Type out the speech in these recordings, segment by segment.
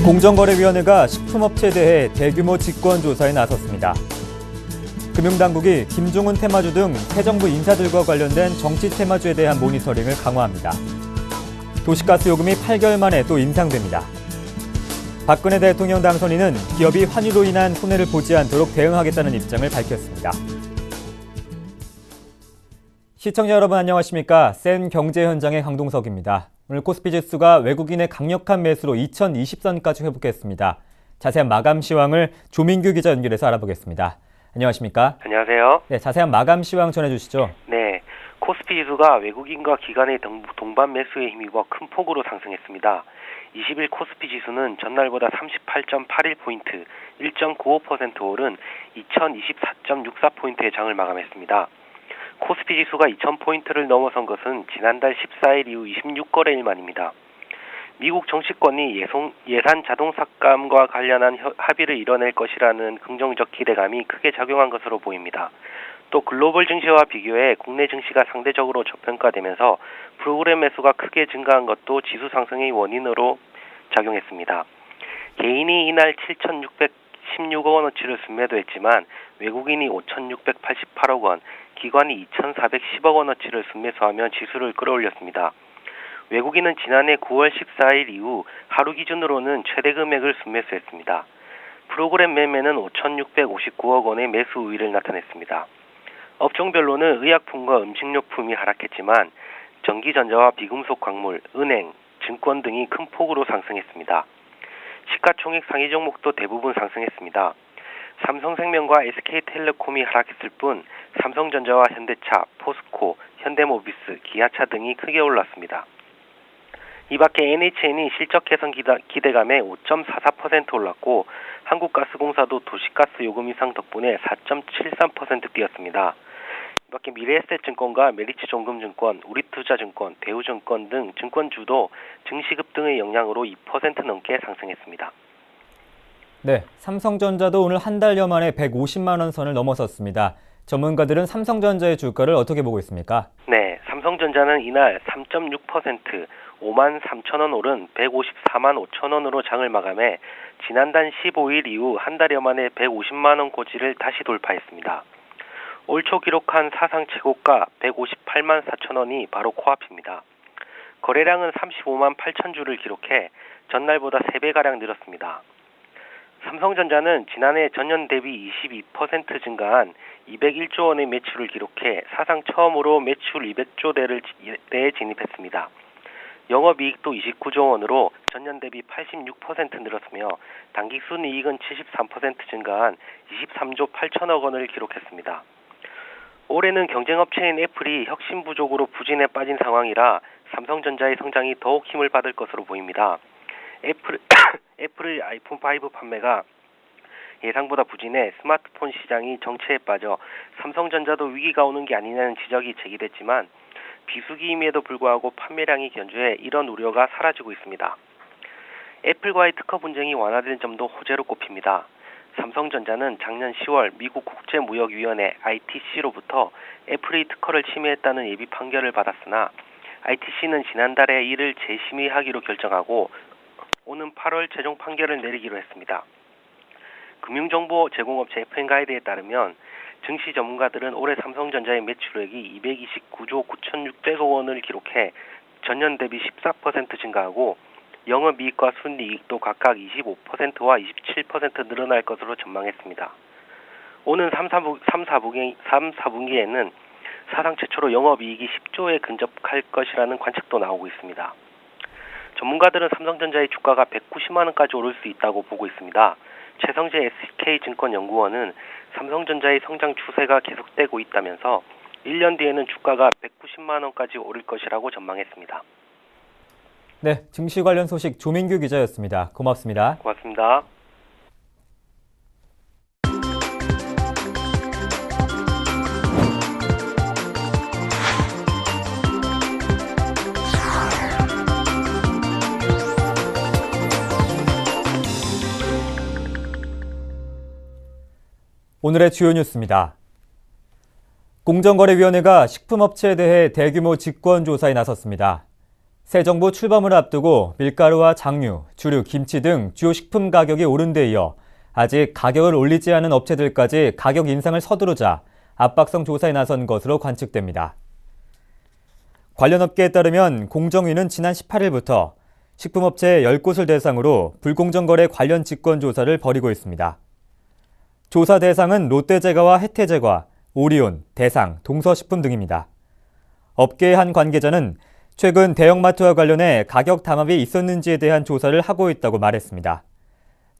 공정거래위원회가 식품업체에 대해 대규모 직권조사에 나섰습니다. 금융당국이 김종훈 테마주 등 새 정부 인사들과 관련된 정치 테마주에 대한 모니터링을 강화합니다. 도시가스 요금이 8개월 만에 또 인상됩니다. 박근혜 대통령 당선인은 기업이 환율로 인한 손해를 보지 않도록 대응하겠다는 입장을 밝혔습니다. 시청자 여러분 안녕하십니까? 센 경제 현장의 강동석입니다. 오늘 코스피 지수가 외국인의 강력한 매수로 2020선까지 회복했습니다. 자세한 마감 시황을 조민규 기자 연결해서 알아보겠습니다. 안녕하십니까? 안녕하세요. 네, 자세한 마감 시황 전해주시죠. 네, 코스피 지수가 외국인과 기관의 동반 매수에 힘입어 큰 폭으로 상승했습니다. 20일 코스피 지수는 전날보다 38.81포인트, 1.95% 오른 2024.64포인트의 장을 마감했습니다. 코스피 지수가 2000포인트를 넘어선 것은 지난달 14일 이후 26거래일 만입니다. 미국 정치권이 예산 자동 삭감과 관련한 합의를 이뤄낼 것이라는 긍정적 기대감이 크게 작용한 것으로 보입니다. 또 글로벌 증시와 비교해 국내 증시가 상대적으로 저평가되면서 프로그램 매수가 크게 증가한 것도 지수 상승의 원인으로 작용했습니다. 개인이 이날 7,616억 원어치를 순매도했지만 외국인이 5,688억 원, 기관이 2,410억 원어치를 순매수하며 지수를 끌어올렸습니다. 외국인은 지난해 9월 14일 이후 하루 기준으로는 최대 금액을 순매수했습니다. 프로그램 매매는 5,659억 원의 매수 우위를 나타냈습니다. 업종별로는 의약품과 음식료품이 하락했지만 전기전자와 비금속 광물, 은행, 증권 등이 큰 폭으로 상승했습니다. 시가총액 상위 종목도 대부분 상승했습니다. 삼성생명과 SK텔레콤이 하락했을 뿐 삼성전자와 현대차, 포스코, 현대모비스, 기아차 등이 크게 올랐습니다. 이 밖에 NHN이 실적 개선 기대감에 5.44% 올랐고 한국가스공사도 도시가스 요금 인상 덕분에 4.73% 뛰었습니다. 이 밖에 미래에셋증권과 메리츠종금증권, 우리투자증권, 대우증권 등 증권주도 증시급 등의 영향으로 2% 넘게 상승했습니다. 네, 삼성전자도 오늘 한 달여 만에 150만 원 선을 넘어섰습니다. 전문가들은 삼성전자의 주가를 어떻게 보고 있습니까? 네, 삼성전자는 이날 3.6% 5만 3천 원 오른 154만 5천 원으로 장을 마감해 지난달 15일 이후 한 달여 만에 150만 원 고지를 다시 돌파했습니다. 올 초 기록한 사상 최고가 158만 4천 원이 바로 코앞입니다. 거래량은 35만 8천 주를 기록해 전날보다 3배가량 늘었습니다. 삼성전자는 지난해 전년 대비 22% 증가한 201조 원의 매출을 기록해 사상 처음으로 매출 200조대에 진입했습니다. 영업이익도 29조 원으로 전년 대비 86% 늘었으며 당기순이익은 73% 증가한 23조 8천억 원을 기록했습니다. 올해는 경쟁업체인 애플이 혁신 부족으로 부진에 빠진 상황이라 삼성전자의 성장이 더욱 힘을 받을 것으로 보입니다. 애플의 아이폰 5 판매가 예상보다 부진해 스마트폰 시장이 정체에 빠져 삼성전자도 위기가 오는 게 아니냐는 지적이 제기됐지만 비수기임에도 불구하고 판매량이 견조해 이런 우려가 사라지고 있습니다. 애플과의 특허 분쟁이 완화된 점도 호재로 꼽힙니다. 삼성전자는 작년 10월 미국 국제무역위원회 ITC로부터 애플의 특허를 침해했다는 예비 판결을 받았으나 ITC는 지난달에 이를 재심의하기로 결정하고 오는 8월 최종 판결을 내리기로 했습니다. 금융정보 제공업체 FN가이드에 따르면 증시 전문가들은 올해 삼성전자의 매출액이 229조 9,600억 원을 기록해 전년 대비 14% 증가하고 영업이익과 순이익도 각각 25%와 27% 늘어날 것으로 전망했습니다. 오는 3, 4분기에는 사상 최초로 영업이익이 10조에 근접할 것이라는 관측도 나오고 있습니다. 전문가들은 삼성전자의 주가가 190만 원까지 오를 수 있다고 보고 있습니다. 최성재 SK증권연구원은 삼성전자의 성장 추세가 계속되고 있다면서 1년 뒤에는 주가가 190만 원까지 오를 것이라고 전망했습니다. 네, 증시 관련 소식 조민규 기자였습니다. 고맙습니다. 고맙습니다. 오늘의 주요 뉴스입니다. 공정거래위원회가 식품업체에 대해 대규모 직권조사에 나섰습니다. 새 정부 출범을 앞두고 밀가루와 장류, 주류, 김치 등 주요 식품 가격이 오른 데 이어 아직 가격을 올리지 않은 업체들까지 가격 인상을 서두르자 압박성 조사에 나선 것으로 관측됩니다. 관련 업계에 따르면 공정위는 지난 18일부터 식품업체 10곳을 대상으로 불공정거래 관련 직권조사를 벌이고 있습니다. 조사 대상은 롯데제과와 혜태제과, 오리온, 대상, 동서식품 등입니다. 업계의 한 관계자는 최근 대형마트와 관련해 가격 담합이 있었는지에 대한 조사를 하고 있다고 말했습니다.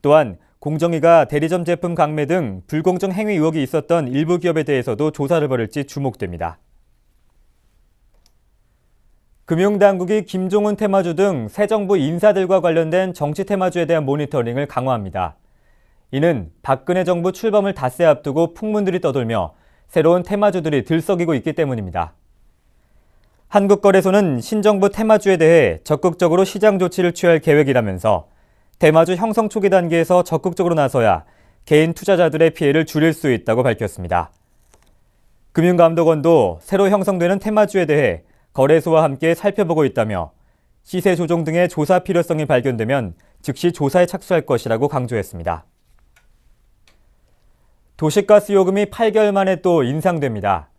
또한 공정위가 대리점 제품 강매 등 불공정 행위 의혹이 있었던 일부 기업에 대해서도 조사를 벌일지 주목됩니다. 금융당국이 김종훈 테마주 등 새 정부 인사들과 관련된 정치 테마주에 대한 모니터링을 강화합니다. 이는 박근혜 정부 출범을 닷새 앞두고 풍문들이 떠돌며 새로운 테마주들이 들썩이고 있기 때문입니다. 한국거래소는 신정부 테마주에 대해 적극적으로 시장 조치를 취할 계획이라면서 테마주 형성 초기 단계에서 적극적으로 나서야 개인 투자자들의 피해를 줄일 수 있다고 밝혔습니다. 금융감독원도 새로 형성되는 테마주에 대해 거래소와 함께 살펴보고 있다며 시세 조정 등의 조사 필요성이 발견되면 즉시 조사에 착수할 것이라고 강조했습니다. 도시가스 요금이 8개월 만에 또 인상됩니다.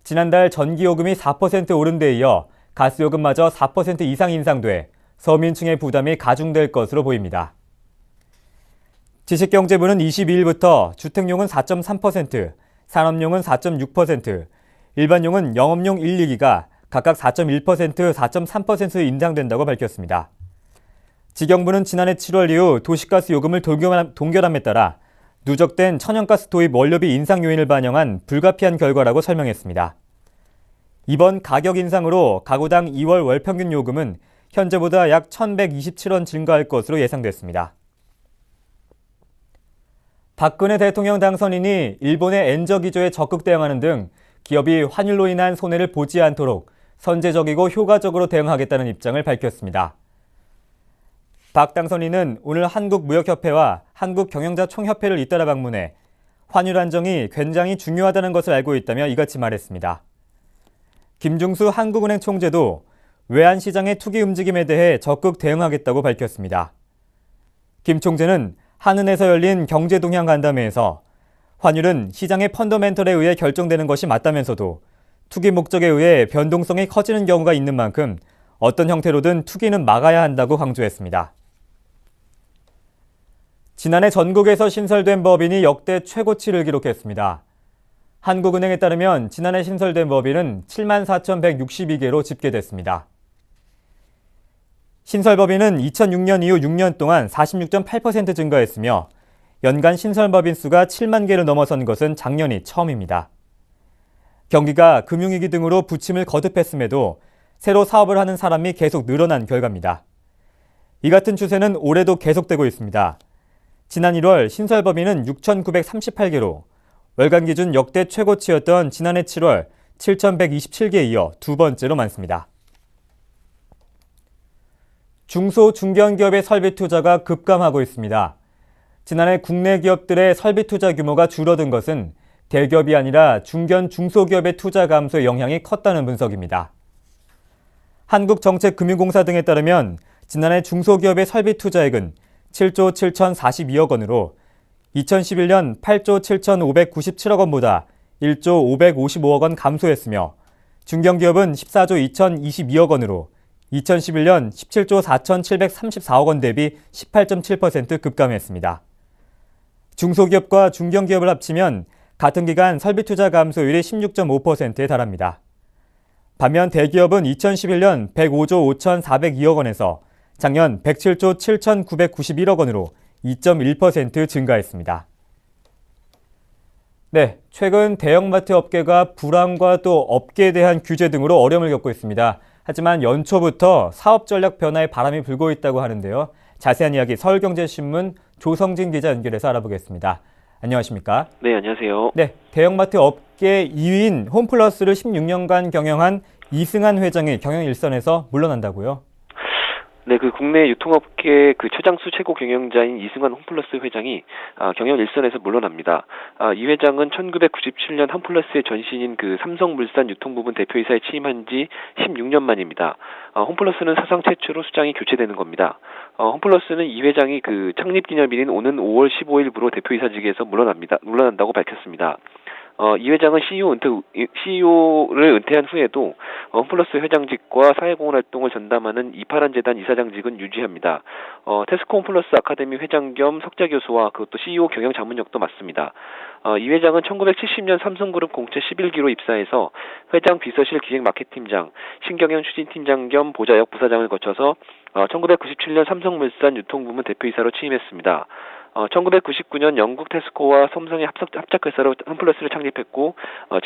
지난달 전기요금이 4% 오른 데 이어 가스요금마저 4% 이상 인상돼 서민층의 부담이 가중될 것으로 보입니다. 지식경제부는 22일부터 주택용은 4.3%, 산업용은 4.6%, 일반용은 영업용 1, 2기가 각각 4.1%, 4.3% 인상된다고 밝혔습니다. 지경부는 지난해 7월 이후 도시가스 요금을 동결함에 따라 누적된 천연가스 도입 원료비 인상 요인을 반영한 불가피한 결과라고 설명했습니다. 이번 가격 인상으로 가구당 2월 월 평균 요금은 현재보다 약 1,127원 증가할 것으로 예상됐습니다. 박근혜 대통령 당선인이 일본의 엔저 기조에 적극 대응하는 등 기업이 환율로 인한 손해를 보지 않도록 선제적이고 효과적으로 대응하겠다는 입장을 밝혔습니다. 박 당선인은 오늘 한국무역협회와 한국경영자총협회를 잇따라 방문해 환율 안정이 굉장히 중요하다는 것을 알고 있다며 이같이 말했습니다. 김중수 한국은행 총재도 외환시장의 투기 움직임에 대해 적극 대응하겠다고 밝혔습니다. 김 총재는 한은에서 열린 경제동향 간담회에서 환율은 시장의 펀더멘털에 의해 결정되는 것이 맞다면서도 투기 목적에 의해 변동성이 커지는 경우가 있는 만큼 어떤 형태로든 투기는 막아야 한다고 강조했습니다. 지난해 전국에서 신설된 법인이 역대 최고치를 기록했습니다. 한국은행에 따르면 지난해 신설된 법인은 74,162개로 집계됐습니다. 신설법인은 2006년 이후 6년 동안 46.8% 증가했으며 연간 신설법인 수가 7만 개를 넘어선 것은 작년이 처음입니다. 경기가 금융위기 등으로 부침을 거듭했음에도 새로 사업을 하는 사람이 계속 늘어난 결과입니다. 이 같은 추세는 올해도 계속되고 있습니다. 지난 1월 신설법인은 6,938개로 월간 기준 역대 최고치였던 지난해 7월 7,127개에 이어 두 번째로 많습니다. 중소, 중견기업의 설비 투자가 급감하고 있습니다. 지난해 국내 기업들의 설비 투자 규모가 줄어든 것은 대기업이 아니라 중견, 중소기업의 투자 감소의 영향이 컸다는 분석입니다. 한국정책금융공사 등에 따르면 지난해 중소기업의 설비 투자액은 7조 7,042억 원으로 2011년 8조 7,597억 원보다 1조 555억 원 감소했으며 중견기업은 14조 2,022억 원으로 2011년 17조 4,734억 원 대비 18.7% 급감했습니다. 중소기업과 중견기업을 합치면 같은 기간 설비 투자 감소율이 16.5%에 달합니다. 반면 대기업은 2011년 105조 5,402억 원에서 작년 107조 7,991억 원으로 2.1% 증가했습니다. 네, 최근 대형마트 업계가 불황과 또 업계에 대한 규제 등으로 어려움을 겪고 있습니다. 하지만 연초부터 사업 전략 변화에 바람이 불고 있다고 하는데요. 자세한 이야기 서울경제신문 조성진 기자 연결해서 알아보겠습니다. 안녕하십니까? 네, 안녕하세요. 네, 대형마트 업계 2위인 홈플러스를 16년간 경영한 이승한 회장이 경영 일선에서 물러난다고요? 네, 그 국내 유통업계 그 최장수 최고 경영자인 이승환 홈플러스 회장이 경영 일선에서 물러납니다. 이 회장은 1997년 홈플러스의 전신인 그 삼성물산 유통부문 대표이사에 취임한 지 16년 만입니다. 홈플러스는 사상 최초로 수장이 교체되는 겁니다. 홈플러스는 이 회장이 그 창립 기념일인 오는 5월 15일부로 대표이사직에서 물러난다고 밝혔습니다. 이 회장은 CEO를 은퇴한 후에도 홈플러스 회장직과 사회공헌 활동을 전담하는 이파란 재단 이사장직은 유지합니다. 테스코 홈플러스 아카데미 회장 겸 석좌 교수와 그것도 CEO 경영 자문역도 맡습니다. 이 회장은 1970년 삼성그룹 공채 11기로 입사해서 회장 비서실 기획 마케팅팀장, 신경영 추진팀장 겸 보좌역 부사장을 거쳐서 1997년 삼성물산 유통부문 대표이사로 취임했습니다. 1999년 영국 테스코와 삼성의 합작회사로 홈플러스를 창립했고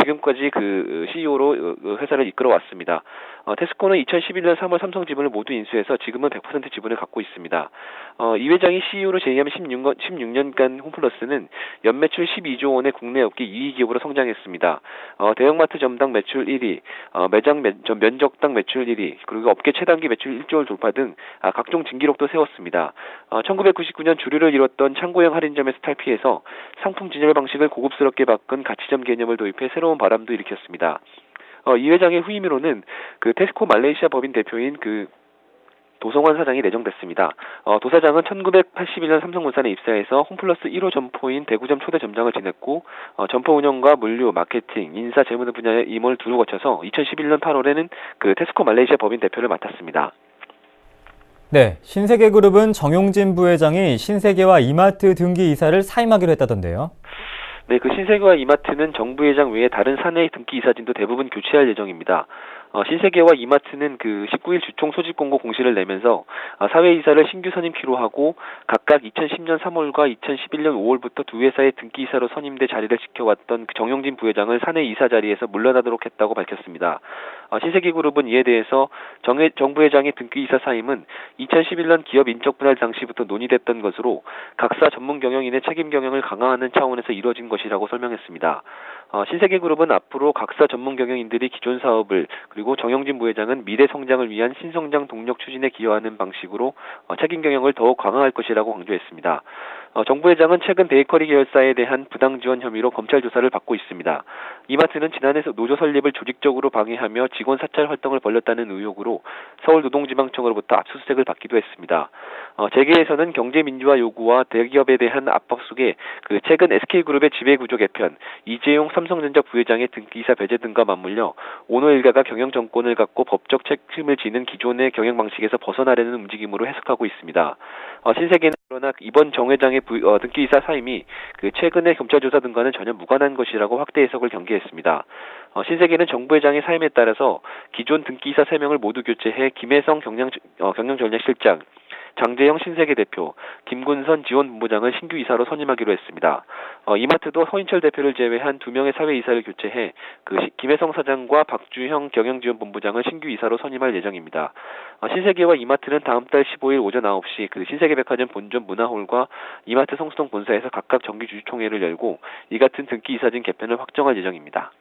지금까지 그 CEO로 회사를 이끌어 왔습니다. 테스코는 2011년 3월 삼성 지분을 모두 인수해서 지금은 100% 지분을 갖고 있습니다. 이 회장이 CEO로 재임하면 16년간 홈플러스는 연매출 12조 원의 국내 업계 2위 기업으로 성장했습니다. 대형마트 점당 매출 1위, 매장 면적당 매출 1위, 그리고 업계 최단기 매출 1조를 돌파 등 각종 진기록도 세웠습니다. 1999년 주류를 이뤘던 창고형 할인점에서 탈피해서 상품 진열 방식을 고급스럽게 바꾼 가치점 개념을 도입해 새로운 바람도 일으켰습니다. 이 회장의 후임으로는 그 테스코 말레이시아 법인 대표인 그 도성환 사장이 내정됐습니다. 도 사장은 1981년 삼성물산에 입사해서 홈플러스 1호 점포인 대구점 초대 점장을 지냈고 점포 운영과 물류, 마케팅, 인사, 재무 등 분야의 임원을 두루 거쳐서 2011년 8월에는 그 테스코 말레이시아 법인 대표를 맡았습니다. 네, 신세계그룹은 정용진 부회장이 신세계와 이마트 등기 이사를 사임하기로 했다던데요. 네, 그 신세계와 이마트는 정 부회장 외에 다른 사내 등기 이사진도 대부분 교체할 예정입니다. 신세계와 이마트는 그 19일 주총 소집 공고 공시를 내면서 사회이사를 신규 선임 필요하고 각각 2010년 3월과 2011년 5월부터 두 회사의 등기이사로 선임돼 자리를 지켜왔던 그 정용진 부회장을 사내 이사 자리에서 물러나도록 했다고 밝혔습니다. 신세계그룹은 이에 대해서 정 부회장의 등기이사 사임은 2011년 기업 인적 분할 당시부터 논의됐던 것으로 각사 전문 경영인의 책임 경영을 강화하는 차원에서 이뤄진 것이라고 설명했습니다. 신세계그룹은 앞으로 각사 전문 경영인들이 기존 사업을 그리고 정영진 부회장은 미래 성장을 위한 신성장 동력 추진에 기여하는 방식으로 책임 경영을 더욱 강화할 것이라고 강조했습니다. 정 부회장은 최근 베이커리 계열사에 대한 부당 지원 혐의로 검찰 조사를 받고 있습니다. 이마트는 지난해 노조 설립을 조직적으로 방해하며 직원 사찰 활동을 벌였다는 의혹으로 서울노동지방청으로부터 압수수색을 받기도 했습니다. 재계에서는 경제민주화 요구와 대기업에 대한 압박 속에 그 최근 SK그룹의 지배구조 개편, 이재용 삼성전자 부회장의 등기이사 배제 등과 맞물려 오너 일가가 경영 정권을 갖고 법적 책임을 지는 기존의 경영 방식에서 벗어나려는 움직임으로 해석하고 있습니다. 신세계는 그러나 이번 정 회장의 등기이사 사임이 그 최근의 검찰 조사 등과는 전혀 무관한 것이라고 확대 해석을 경계했습니다. 신세계는 정 부회장의 사임에 따라서 기존 등기이사 3명을 모두 교체해 김혜성 경영전략실장, 장재영 신세계 대표, 김군선 지원본부장을 신규 이사로 선임하기로 했습니다. 이마트도 서인철 대표를 제외한 2명의 사회이사를 교체해 김혜성 사장과 박주형 경영지원본부장을 신규 이사로 선임할 예정입니다. 신세계와 이마트는 다음 달 15일 오전 9시 그 신세계백화점 본점 문화홀과 이마트 성수동 본사에서 각각 정기주주총회를 열고 이 같은 등기이사진 개편을 확정할 예정입니다.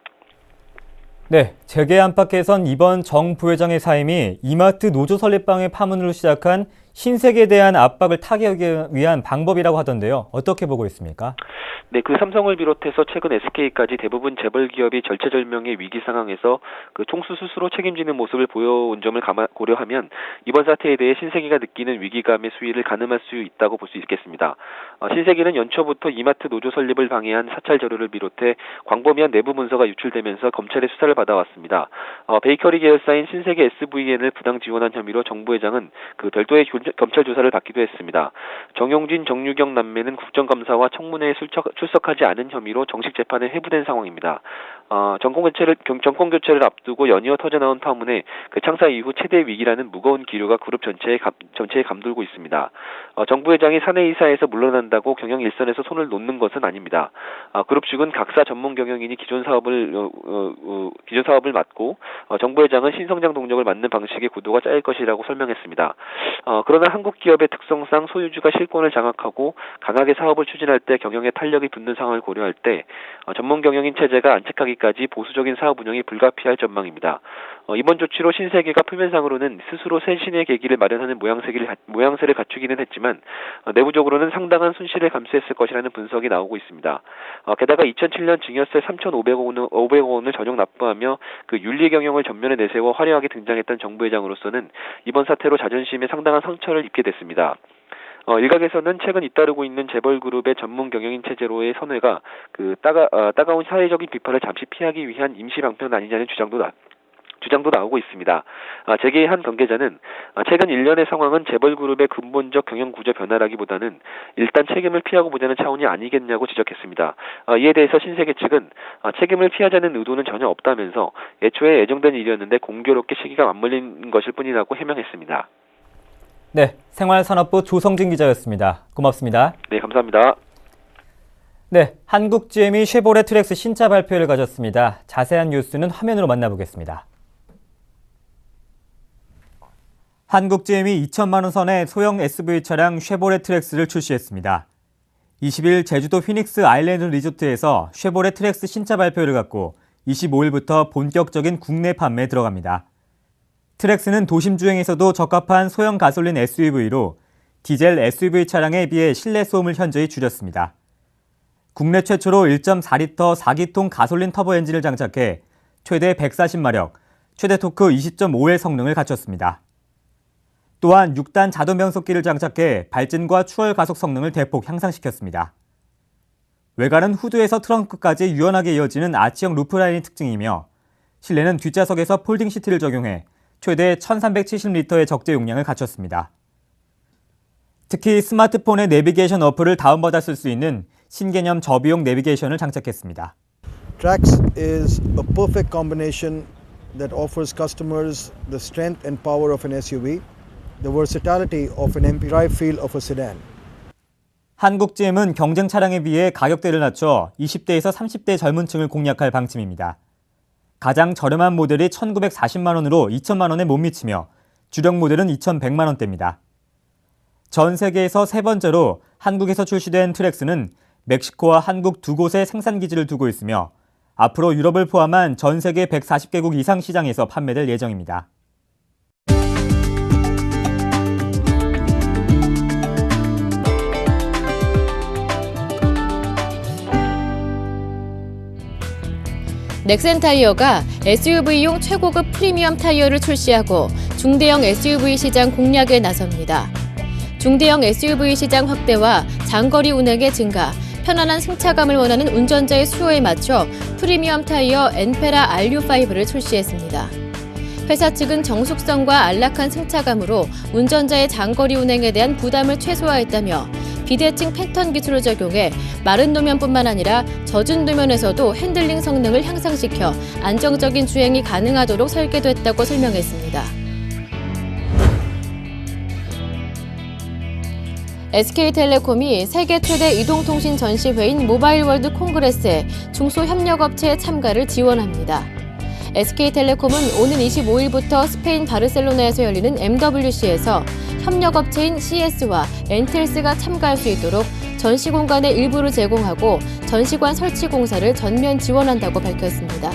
네, 재계 안팎에선 이번 정 부회장의 사임이 이마트 노조 설립방해 파문으로 시작한 신세계에 대한 압박을 타개하기 위한 방법이라고 하던데요. 어떻게 보고 있습니까? 네, 그 삼성을 비롯해서 최근 SK까지 대부분 재벌 기업이 절체절명의 위기 상황에서 그 총수 스스로 책임지는 모습을 보여온 점을 고려하면 이번 사태에 대해 신세계가 느끼는 위기감의 수위를 가늠할 수 있다고 볼 수 있겠습니다. 신세계는 연초부터 이마트 노조 설립을 방해한 사찰 자료를 비롯해 광범위한 내부 문서가 유출되면서 검찰의 수사를 받아왔습니다. 베이커리 계열사인 신세계 SVN을 부당 지원한 혐의로 정 부회장은 그 별도의 검찰 조사를 받기도 했습니다. 정용진, 정유경 남매는 국정감사와 청문회에 출석하지 않은 혐의로 정식 재판에 회부된 상황입니다. 정권 교체를 앞두고 연이어 터져나온 파문에 그 창사 이후 최대 위기라는 무거운 기류가 그룹 전체에 감돌고 있습니다. 정 부회장이 사내이사에서 물러난다고 경영 일선에서 손을 놓는 것은 아닙니다. 그룹 측은 각사 전문 경영인이 기존 사업을 맡고 정 부회장은 신성장 동력을 맡는 방식의 구도가 짜일 것이라고 설명했습니다. 그런 그러나 한국 기업의 특성상 소유주가 실권을 장악하고 강하게 사업을 추진할 때 경영에 탄력이 붙는 상황을 고려할 때 전문 경영인 체제가 안착하기까지 보수적인 사업 운영이 불가피할 전망입니다. 이번 조치로 신세계가 표면상으로는 스스로 새 신의 계기를 마련하는 모양새를 갖추기는 했지만 내부적으로는 상당한 손실을 감수했을 것이라는 분석이 나오고 있습니다. 게다가 2007년 증여세 3,500억 원을 전용 납부하며 그 윤리 경영을 전면에 내세워 화려하게 등장했던 정부 회장으로서는 이번 사태로 자존심에 상당한 상처를 입게 됐습니다. 일각에서는 최근 잇따르고 있는 재벌그룹의 전문 경영인 체제로의 선회가 따가운 사회적인 비판을 잠시 피하기 위한 임시 방편 아니냐는 주장도 나오고 있습니다. 재계의 한 관계자는 최근 일련의 상황은 재벌그룹의 근본적 경영 구조 변화라기보다는 일단 책임을 피하고 보자는 차원이 아니겠냐고 지적했습니다. 이에 대해서 신세계 측은 책임을 피하자는 의도는 전혀 없다면서 애초에 예정된 일이었는데 공교롭게 시기가 맞물린 것일 뿐이라고 해명했습니다. 네, 생활산업부 조성진 기자였습니다. 고맙습니다. 네, 감사합니다. 네, 한국 GM이 쉐보레 트랙스 신차 발표를 가졌습니다. 자세한 뉴스는 화면으로 만나보겠습니다. 한국 GM이 2천만 원 선의 소형 SUV 차량 쉐보레 트랙스를 출시했습니다. 20일 제주도 휘닉스 아일랜드 리조트에서 쉐보레 트랙스 신차 발표를 갖고 25일부터 본격적인 국내 판매에 들어갑니다. 트랙스는 도심 주행에서도 적합한 소형 가솔린 SUV로 디젤 SUV 차량에 비해 실내 소음을 현저히 줄였습니다. 국내 최초로 1.4리터 4기통 가솔린 터보 엔진을 장착해 최대 140마력, 최대 토크 20.5의 성능을 갖췄습니다. 또한 6단 자동 변속기를 장착해 발진과 추월 가속 성능을 대폭 향상시켰습니다. 외관은 후드에서 트렁크까지 유연하게 이어지는 아치형 루프라인이 특징이며 실내는 뒷좌석에서 폴딩 시트를 적용해 최대 1370리터의 적재 용량을 갖췄습니다. 특히 스마트폰의 내비게이션 어플을 다운받아 쓸 수 있는 신개념 저비용 내비게이션을 장착했습니다. Trax is a perfect combination that offers customers the strength and power of an SUV, the versatility of an MPV feel of a sedan. 한국 GM은 경쟁 차량에 비해 가격대를 낮춰 20대에서 30대 젊은 층을 공략할 방침입니다. 가장 저렴한 모델이 1,940만 원으로 2천만 원에 못 미치며 주력 모델은 2,100만 원대입니다. 전 세계에서 세 번째로 한국에서 출시된 트랙스는 멕시코와 한국 두 곳에 생산 기지를 두고 있으며 앞으로 유럽을 포함한 전 세계 140개국 이상 시장에서 판매될 예정입니다. 넥센 타이어가 SUV용 최고급 프리미엄 타이어를 출시하고 중대형 SUV 시장 공략에 나섭니다. 중대형 SUV 시장 확대와 장거리 운행의 증가, 편안한 승차감을 원하는 운전자의 수요에 맞춰 프리미엄 타이어 엔페라 RU5를 출시했습니다. 회사 측은 정숙성과 안락한 승차감으로 운전자의 장거리 운행에 대한 부담을 최소화했다며 비대칭 패턴 기술을 적용해 마른 도면뿐만 아니라 젖은 도면에서도 핸들링 성능을 향상시켜 안정적인 주행이 가능하도록 설계됐다고 설명했습니다. SK텔레콤이 세계 최대 이동통신 전시회인 모바일 월드 콩그레스에 중소협력업체의 참가를 지원합니다. SK텔레콤은 오는 25일부터 스페인 바르셀로나에서 열리는 MWC에서 협력업체인 CS와 엔텔스가 참가할 수 있도록 전시 공간의 일부를 제공하고 전시관 설치 공사를 전면 지원한다고 밝혔습니다.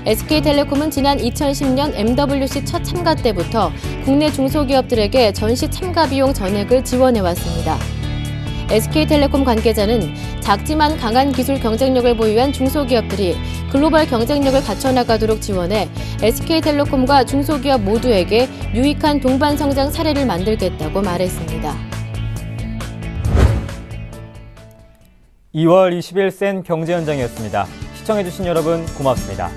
SK텔레콤은 지난 2010년 MWC 첫 참가 때부터 국내 중소기업들에게 전시 참가 비용 전액을 지원해왔습니다. SK텔레콤 관계자는 작지만 강한 기술 경쟁력을 보유한 중소기업들이 글로벌 경쟁력을 갖춰나가도록 지원해 SK텔레콤과 중소기업 모두에게 유익한 동반 성장 사례를 만들겠다고 말했습니다. 2월 20일 센 경제 현장이었습니다. 시청해주신 여러분 고맙습니다.